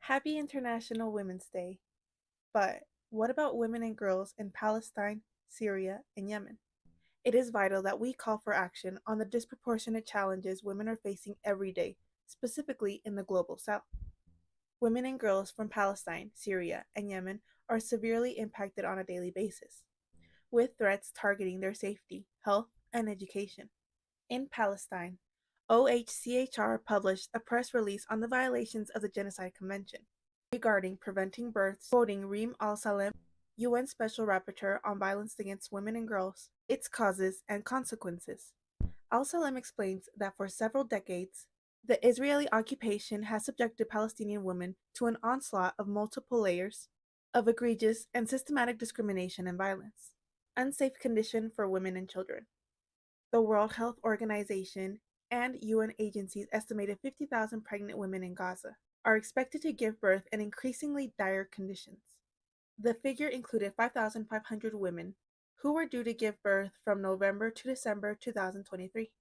Happy International Women's Day. But what about women and girls in Palestine, Syria, and Yemen? It is vital that we call for action on the disproportionate challenges women are facing every day, specifically in the global south. Women and girls from Palestine, Syria, and Yemen are severely impacted on a daily basis, with threats targeting their safety, health, and education. In Palestine, OHCHR published a press release on the violations of the Genocide Convention regarding preventing births, quoting Reem al-Salem, UN Special Rapporteur on Violence Against Women and Girls, its causes and consequences. Al-Salem explains that for several decades, the Israeli occupation has subjected Palestinian women to an onslaught of multiple layers of egregious and systematic discrimination and violence. Unsafe condition for women and children. The World Health Organization and UN agencies estimated 50,000 pregnant women in Gaza are expected to give birth in increasingly dire conditions. The figure included 5,500 women who were due to give birth from November to December 2023.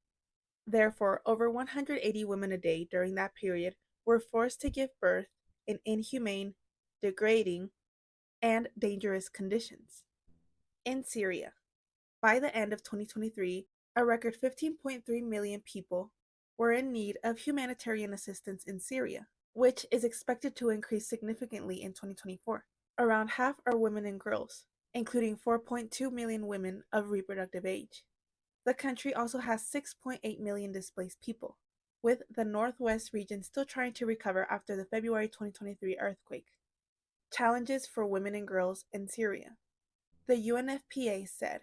Therefore, over 180 women a day during that period were forced to give birth in inhumane, degrading, and dangerous conditions. In Syria, by the end of 2023, a record 15.3 million people were in need of humanitarian assistance in Syria, which is expected to increase significantly in 2024. Around half are women and girls, including 4.2 million women of reproductive age. The country also has 6.8 million displaced people, with the northwest region still trying to recover after the February 2023 earthquake. Challenges for women and girls in Syria. The UNFPA said,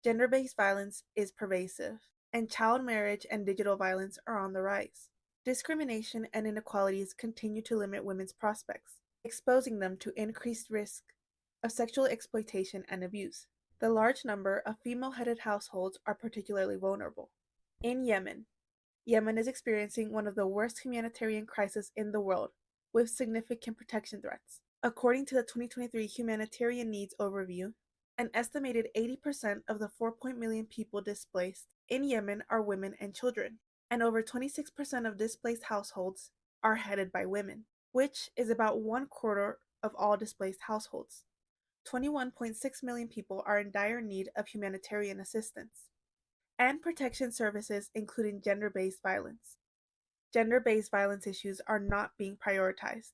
gender-based violence is pervasive, and child marriage and digital violence are on the rise. Discrimination and inequalities continue to limit women's prospects, exposing them to increased risk of sexual exploitation and abuse. The large number of female-headed households are particularly vulnerable. In Yemen, Yemen is experiencing one of the worst humanitarian crises in the world, with significant protection threats. According to the 2023 Humanitarian Needs Overview, an estimated 80% of the 4 million people displaced in Yemen are women and children, and over 26% of displaced households are headed by women, which is about 1/4 of all displaced households. 21.6 million people are in dire need of humanitarian assistance and protection services, including gender-based violence. Gender-based violence issues are not being prioritized.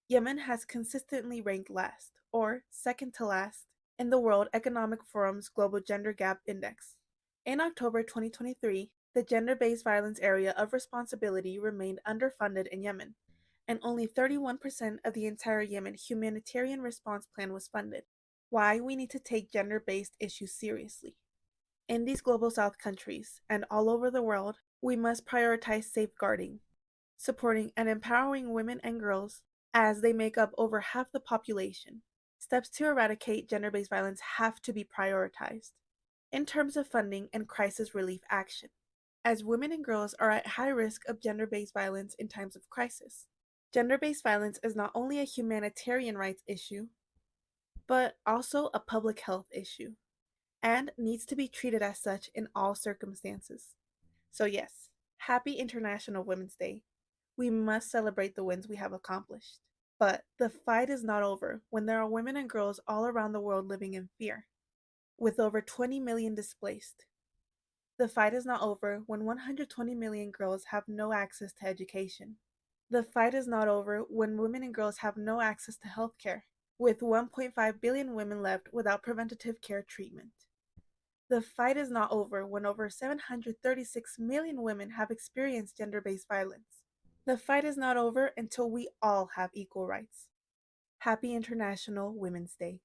Yemen has consistently ranked last, or second to last, in the World Economic Forum's Global Gender Gap Index. In October 2023, the gender-based violence area of responsibility remained underfunded in Yemen, and only 31% of the entire Yemen humanitarian response plan was funded. Why we need to take gender-based issues seriously. In these global south countries, and all over the world, we must prioritize safeguarding, supporting and empowering women and girls as they make up over half the population. Steps to eradicate gender-based violence have to be prioritized in terms of funding and crisis relief action, as women and girls are at high risk of gender-based violence in times of crisis. Gender-based violence is not only a humanitarian rights issue, but also a public health issue, and needs to be treated as such in all circumstances. So yes, happy International Women's Day. We must celebrate the wins we have accomplished. But the fight is not over when there are women and girls all around the world living in fear, with over 20 million displaced. The fight is not over when 120 million girls have no access to education. The fight is not over when women and girls have no access to health care, with 1.5 billion women left without preventative care treatment. The fight is not over when over 736 million women have experienced gender-based violence. The fight is not over until we all have equal rights. Happy International Women's Day.